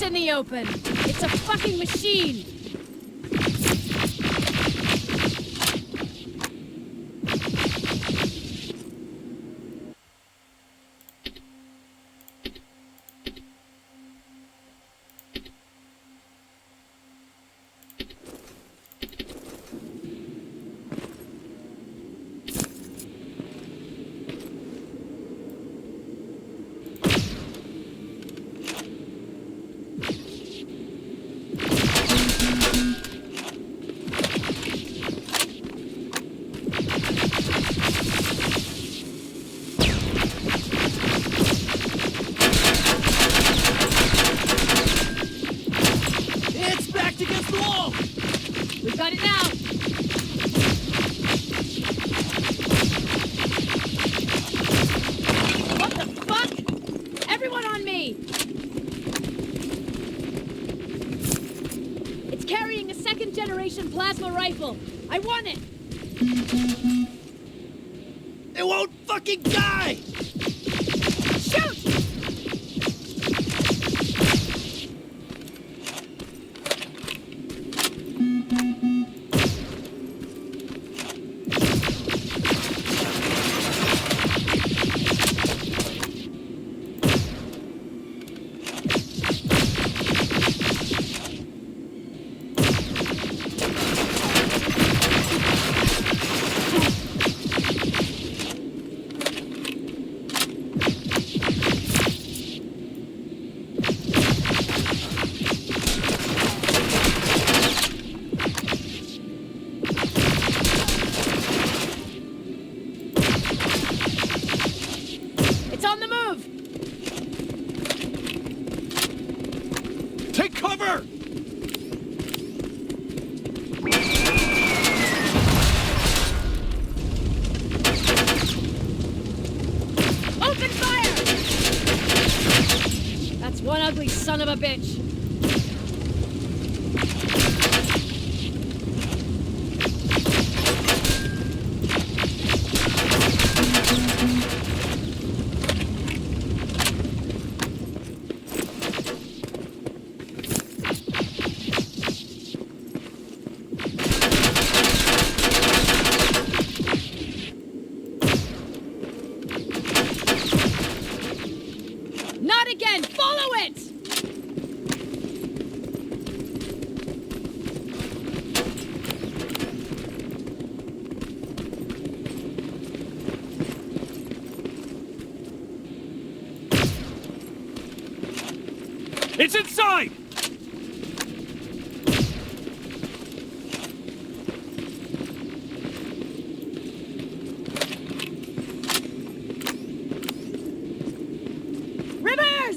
It's in the open. It's a fucking machine. Got it now! What the fuck? Everyone on me! It's carrying a second-generation plasma rifle. I want it! It won't fucking die! Shoot! It's on the move! Take cover! Open fire! That's one ugly son of a bitch. Not again! Follow it! It's inside! Rivers!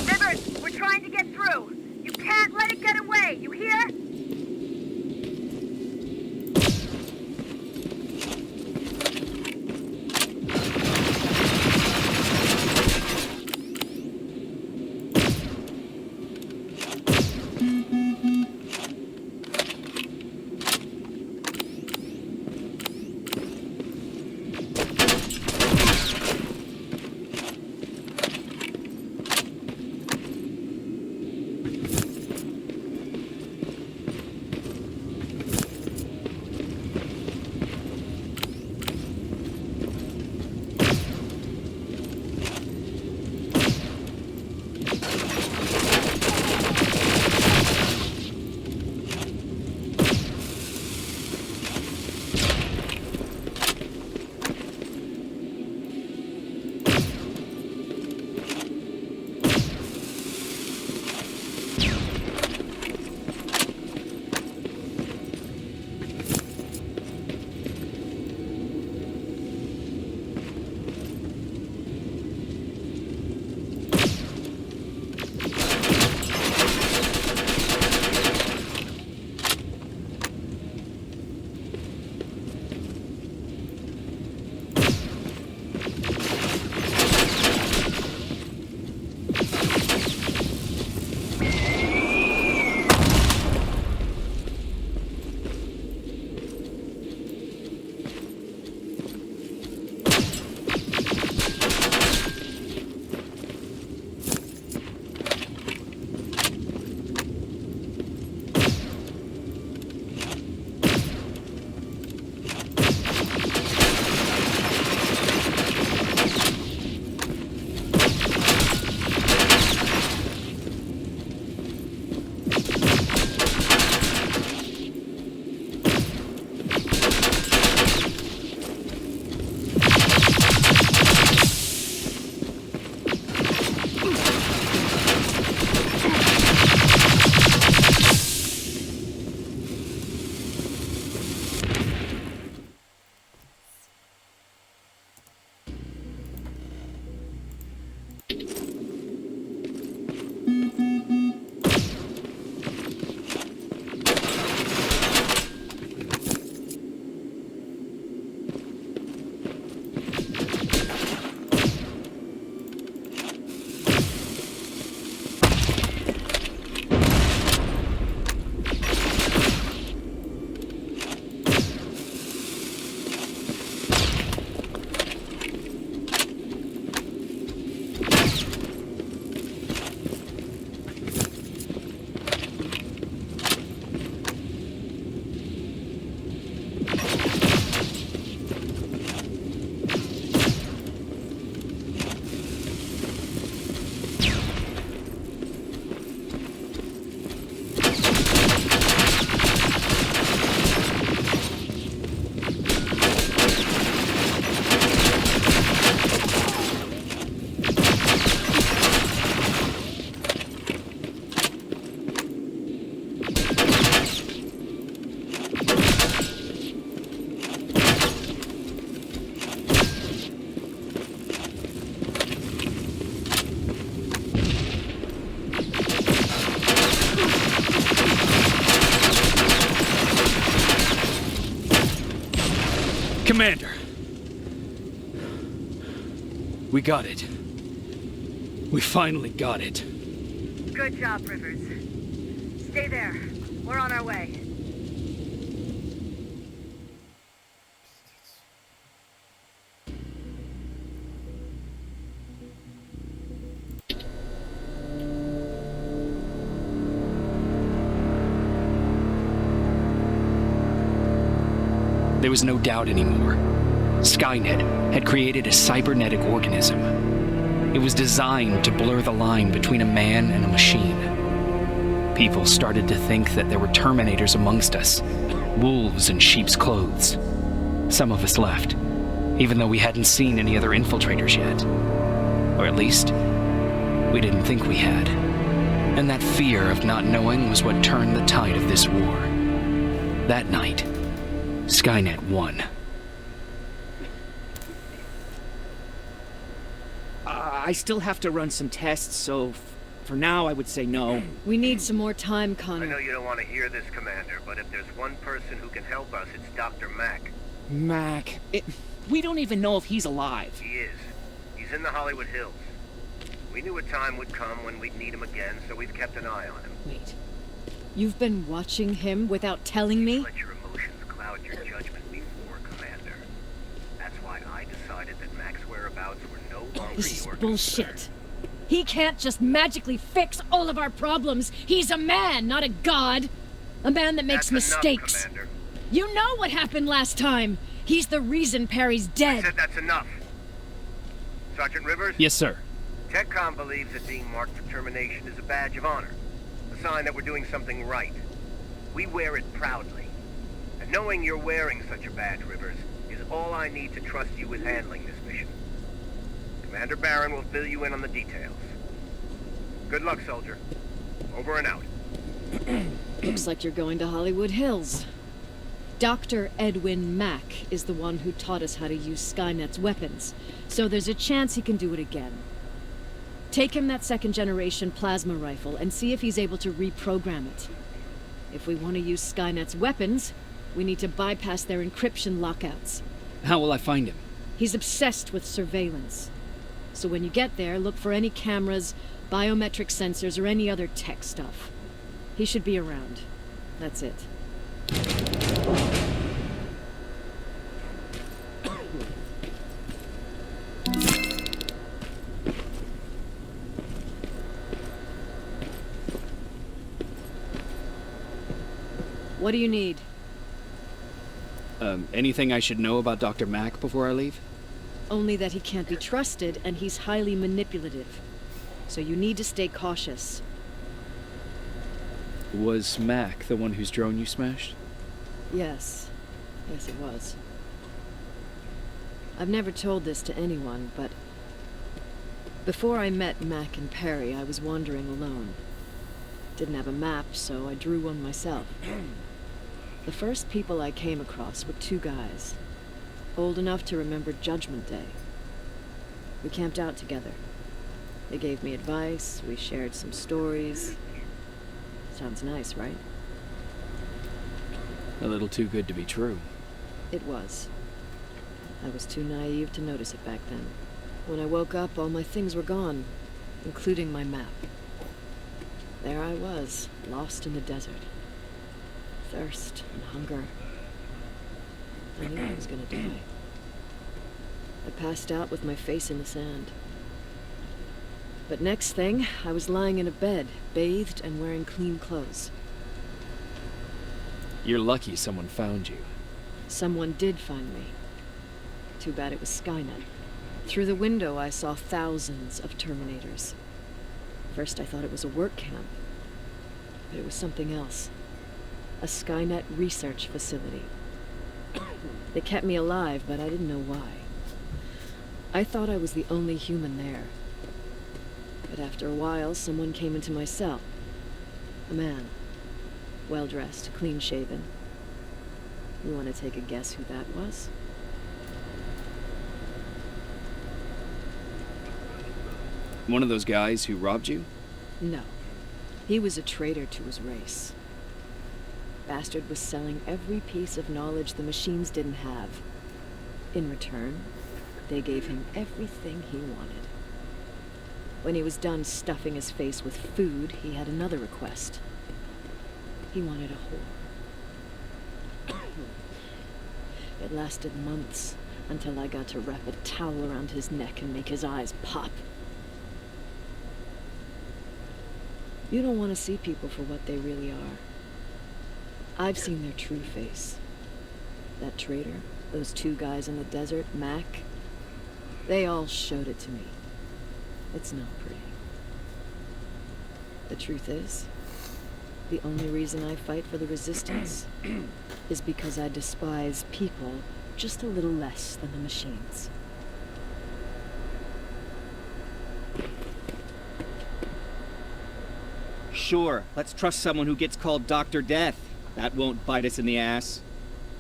Rivers, we're trying to get through. You can't let it get away, you hear? Commander. We got it. We finally got it. Good job, Rivers. Stay there. We're on our way. There was no doubt anymore. Skynet had created a cybernetic organism. It was designed to blur the line between a man and a machine. People started to think that there were Terminators amongst us, wolves in sheep's clothes. Some of us left, even though we hadn't seen any other infiltrators yet. Or at least, we didn't think we had. And that fear of not knowing was what turned the tide of this war. That night, Skynet won. I still have to run some tests, so for now I would say no. We need some more time, I Connor. know you don't want to hear this, Commander, but if there's one person who can help us, it's Dr. Mack. Mac, we don't even know if he's alive. He is. He's in the Hollywood Hills. We knew a time would come when we'd need him again, so we've kept an eye on him. Wait. You've been watching him without telling me? Let your emotions cloud your judgment before, Commander. That's why I decided that Mack's whereabouts were no longer This is your bullshit. concern. He can't just magically fix all of our problems. He's a man, not a god. A man that makes That's mistakes. Enough, Commander. You know what happened last time. He's the reason Perry's I dead. said that's enough. Sergeant Rivers? Yes, sir. TechCom believes that being marked for termination is a badge of honor, a sign that we're doing something right. We wear it proudly. And knowing you're wearing such a badge, Rivers, is all I need to trust you with handling this mission. Commander Barron will fill you in on the details. Good luck, soldier. Over and out. Looks like you're going to Hollywood Hills. Dr. Edwin Mack is the one who taught us how to use Skynet's weapons, so there's a chance he can do it again. Take him that second-generation plasma rifle and see if he's able to reprogram it. If we want to use Skynet's weapons, we need to bypass their encryption lockouts. How will I find him? He's obsessed with surveillance. So when you get there, look for any cameras, biometric sensors, or any other tech stuff. He should be around. That's it. What do you need? Anything I should know about Dr. Mack before I leave? Only that he can't be trusted and he's highly manipulative. So you need to stay cautious. Was Mack the one whose drone you smashed? Yes. Yes, it was. I've never told this to anyone, but before I met Mack and Perry, I was wandering alone. Didn't have a map, so I drew one myself. The first people I came across were two guys, old enough to remember Judgment Day. We camped out together. They gave me advice, we shared some stories. Sounds nice, right? A little too good to be true. It was. I was too naive to notice it back then. When I woke up, all my things were gone, including my map. There I was, lost in the desert. Thirst and hunger. I knew I was gonna die. I passed out with my face in the sand. But next thing, I was lying in a bed, bathed and wearing clean clothes. You're lucky someone found you. Someone did find me. Too bad it was Skynet. Through the window, I saw thousands of Terminators. First, I thought it was a work camp. But it was something else. A Skynet research facility. They kept me alive, but I didn't know why. I thought I was the only human there. But after a while, someone came into my cell. A man. Well-dressed, clean-shaven. You want to take a guess who that was? One of those guys who robbed you? No. He was a traitor to his race. Bastard was selling every piece of knowledge the machines didn't have. In return, they gave him everything he wanted. When he was done stuffing his face with food, he had another request. He wanted a whore. It lasted months until I got to wrap a towel around his neck and make his eyes pop. You don't want to see people for what they really are. I've seen their true face. That traitor, those two guys in the desert, Mac, they all showed it to me. It's not pretty. The truth is, the only reason I fight for the Resistance is because I despise people just a little less than the machines. Sure, let's trust someone who gets called Dr. Death. That won't bite us in the ass.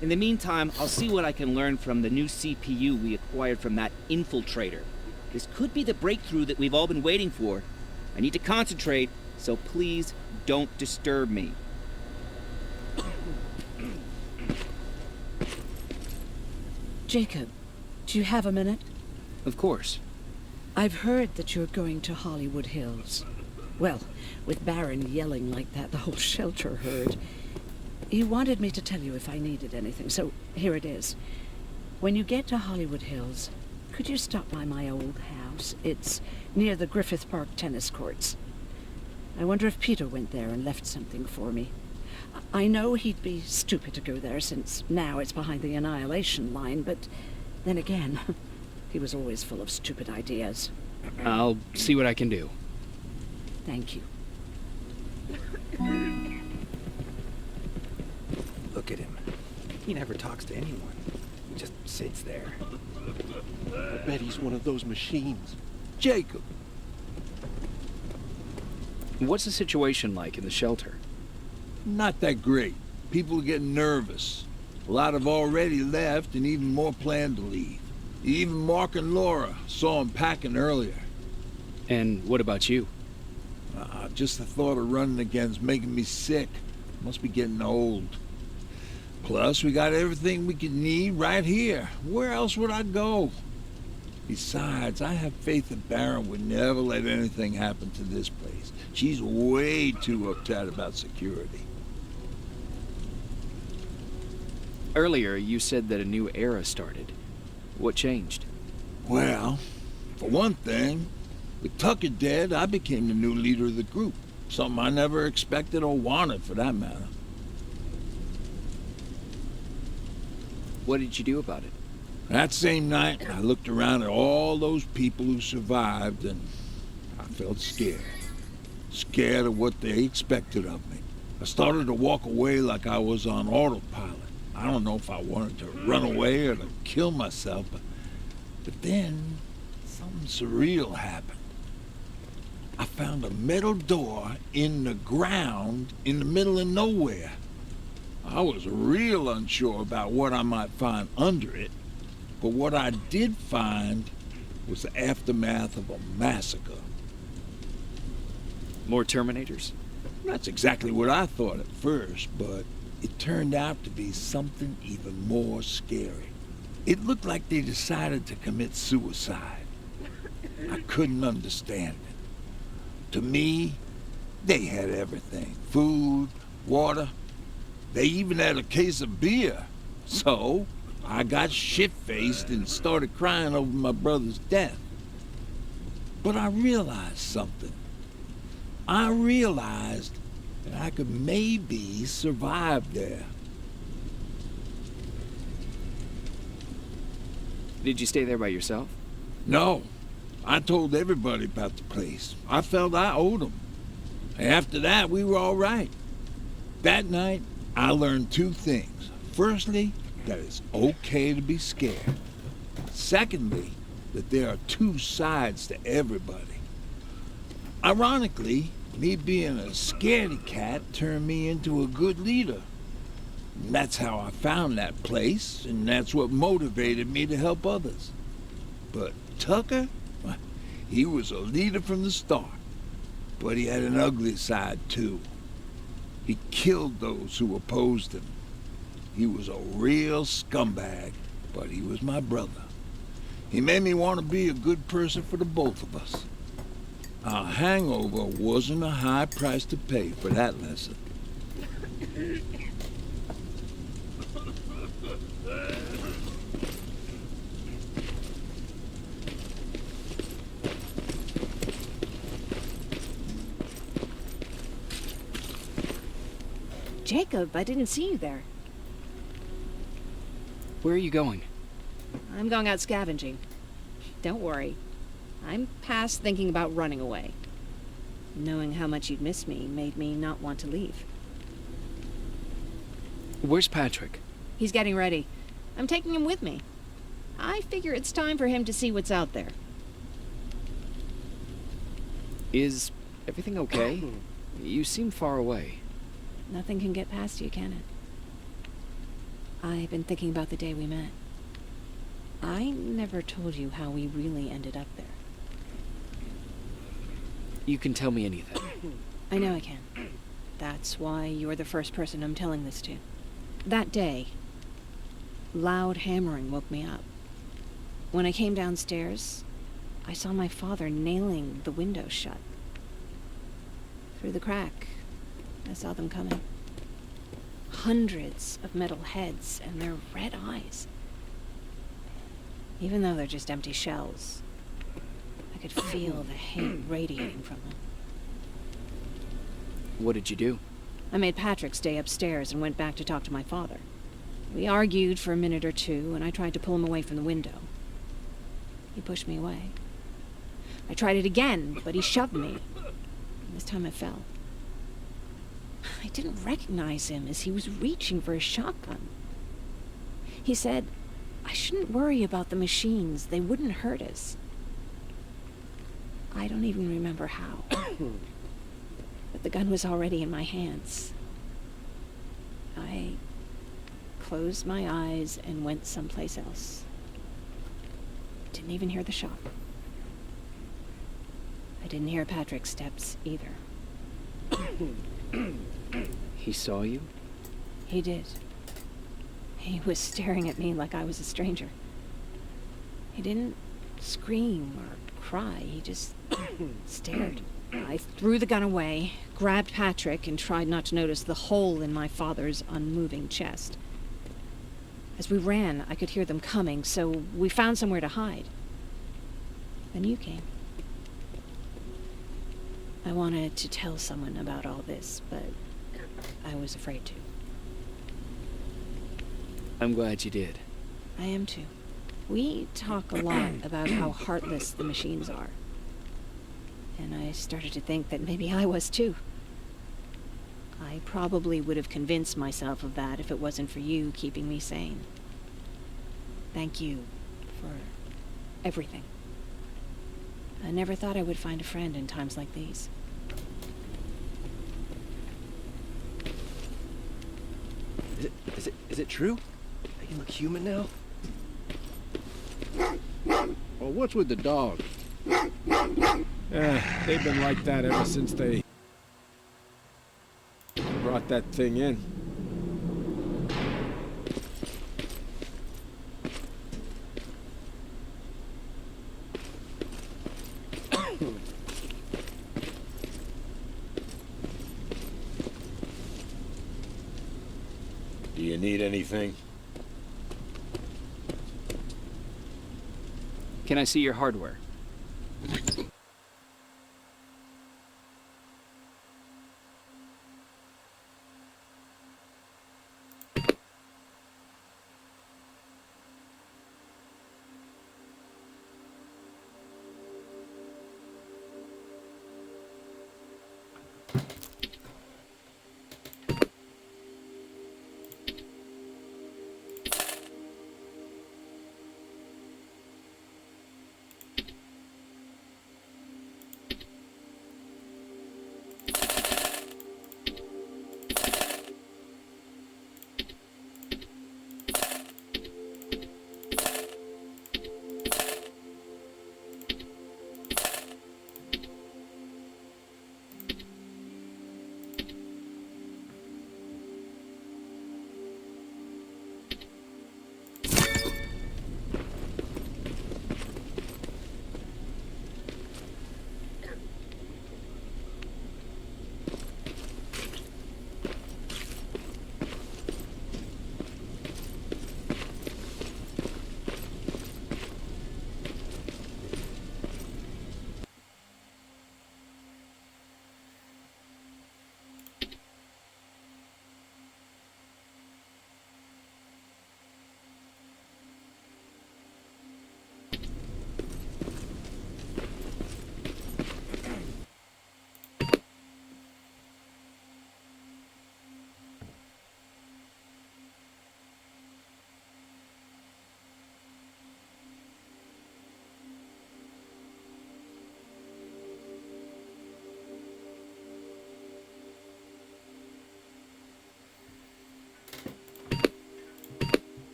In the meantime, I'll see what I can learn from the new CPU we acquired from that infiltrator. This could be the breakthrough that we've all been waiting for. I need to concentrate, so please don't disturb me. Jacob, do you have a minute? Of course. I've heard that you're going to Hollywood Hills. Well, with Baron yelling like that, the whole shelter heard. He wanted me to tell you if I needed anything, so here it is. When you get to Hollywood Hills, could you stop by my old house? It's near the Griffith Park tennis courts. I wonder if Peter went there and left something for me. I know he'd be stupid to go there, since now it's behind the Annihilation line, but then again, he was always full of stupid ideas. I'll see what I can do. Thank you. Look at him. He never talks to anyone. He just sits there. I bet he's one of those machines. Jacob! What's the situation like in the shelter? Not that great. People are getting nervous. A lot have already left, and even more plan to leave. Even Mark and Laura saw him packing earlier. And what about you? Just the thought of running again's making me sick. Must be getting old. Plus, we got everything we could need right here. Where else would I go? Besides, I have faith that Baron would never let anything happen to this place. She's way too uptight about security. Earlier, you said that a new era started. What changed? Well, for one thing, with Tucker dead, I became the new leader of the group. Something I never expected or wanted, for that matter. What did you do about it? That same night, I looked around at all those people who survived, and I felt scared. Scared of what they expected of me. I started to walk away like I was on autopilot. I don't know if I wanted to run away or to kill myself, but then something surreal happened. I found a metal door in the ground in the middle of nowhere. I was real unsure about what I might find under it, but what I did find was the aftermath of a massacre. More Terminators? That's exactly what I thought at first, but it turned out to be something even more scary. It looked like they decided to commit suicide. I couldn't understand it. To me, they had everything. Food, water. They even had a case of beer. So, I got shit-faced and started crying over my brother's death. But I realized something. I realized that I could maybe survive there. Did you stay there by yourself? No. I told everybody about the place. I felt I owed them. After that, we were all right. That night, I learned two things. Firstly, that it's okay to be scared. Secondly, that there are two sides to everybody. Ironically, me being a scaredy cat turned me into a good leader. And that's how I found that place, and that's what motivated me to help others. But Tucker, he was a leader from the start, but he had an ugly side too. He killed those who opposed him. He was a real scumbag. but he was my brother. He made me want to be a good person for the both of us. A hangover wasn't a high price to pay for that lesson. Jacob, I didn't see you there. Where are you going? I'm going out scavenging. Don't worry. I'm past thinking about running away. Knowing how much you'd miss me made me not want to leave. Where's Patrick? He's getting ready. I'm taking him with me. I figure it's time for him to see what's out there. Is everything okay? You seem far away. Nothing can get past you, can it? I've been thinking about the day we met. I never told you how we really ended up there. You can tell me anything. I know I can. That's why you're the first person I'm telling this to. That day, loud hammering woke me up. When I came downstairs, I saw my father nailing the window shut. Through the crack, I saw them coming. Hundreds of metal heads and their red eyes. Even though they're just empty shells, I could feel the hate radiating from them. What did you do? I made Patrick stay upstairs and went back to talk to my father. We argued for a minute or two, and I tried to pull him away from the window. He pushed me away. I tried it again, but he shoved me. This time I fell. I didn't recognize him as he was reaching for a shotgun. He said, I shouldn't worry about the machines. They wouldn't hurt us. I don't even remember how. But the gun was already in my hands. I closed my eyes and went someplace else. Didn't even hear the shot. I didn't hear Patrick's steps either. He saw you? He did. He was staring at me like I was a stranger. He didn't scream or cry. He just stared. I threw the gun away, grabbed Patrick, and tried not to notice the hole in my father's unmoving chest. As we ran, I could hear them coming, so we found somewhere to hide. Then you came. I wanted to tell someone about all this, but I was afraid to. I'm glad you did. I am too. We talk a lot about how heartless the machines are. And I started to think that maybe I was too. I probably would have convinced myself of that if it wasn't for you keeping me sane. Thank you for everything. I never thought I would find a friend in times like these. Is it true? They can look human now? Well, what's with the dog? They've been like that ever since they brought that thing in. Do you need anything? Can I see your hardware?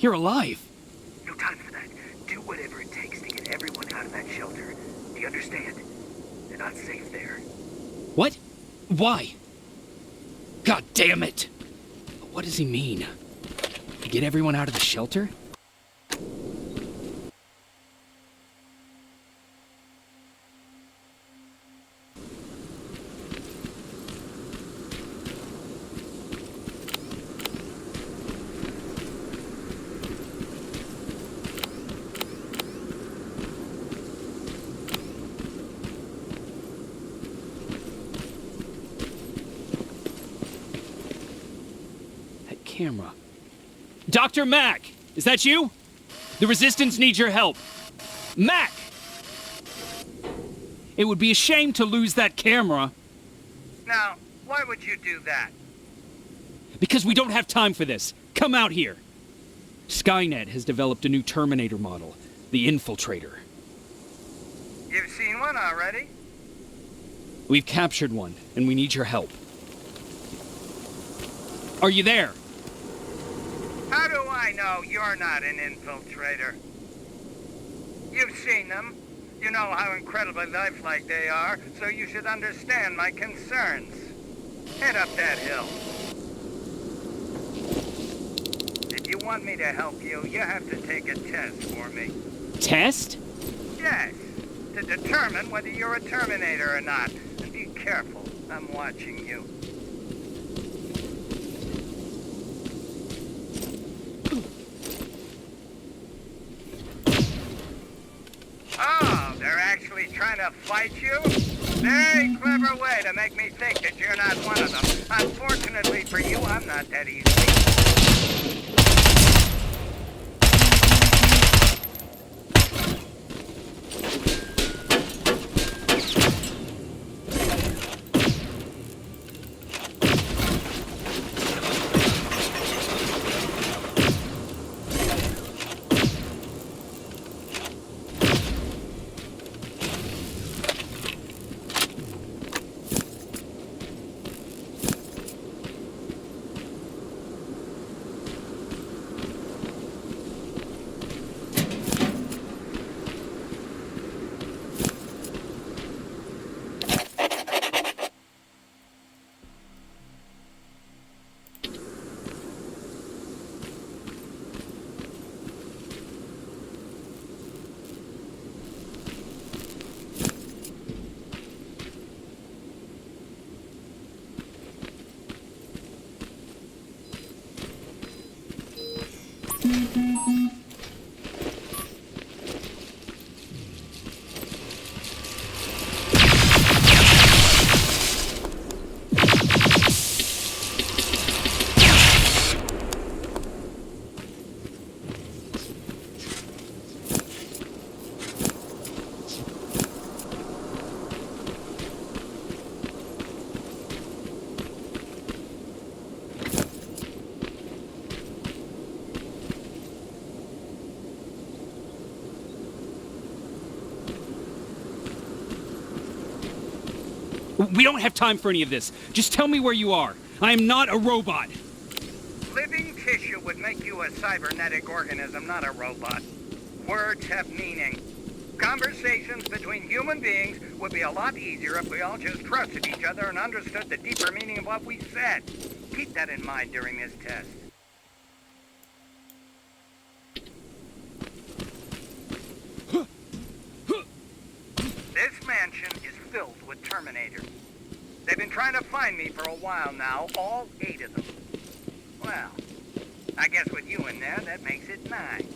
You're alive. No time for that. Do whatever it takes to get everyone out of that shelter. Do you understand? They're not safe there. What? Why? God damn it! What does he mean? To get everyone out of the shelter? Camera. Dr. Mack! Is that you? The Resistance needs your help. Mack! It would be a shame to lose that camera. Now, why would you do that? Because we don't have time for this. Come out here. Skynet has developed a new Terminator model, the Infiltrator. You've seen one already? We've captured one, and we need your help. Are you there? How do I know you're not an infiltrator? You've seen them. You know how incredibly lifelike they are, so you should understand my concerns. Head up that hill. If you want me to help you, you have to take a test for me. Test? Yes, to determine whether you're a Terminator or not. And be careful, I'm watching you. Oh, they're actually trying to fight you? Very clever way to make me think that you're not one of them. Unfortunately for you, I'm not that easy. We don't have time for any of this. Just tell me where you are. I am not a robot. Living tissue would make you a cybernetic organism, not a robot. Words have meaning. Conversations between human beings would be a lot easier if we all just trusted each other and understood the deeper meaning of what we said. Keep that in mind during this test. This mansion is filled with Terminators. They've been trying to find me for a while now, all 8 of them. Well, I guess with you in there, that makes it 9.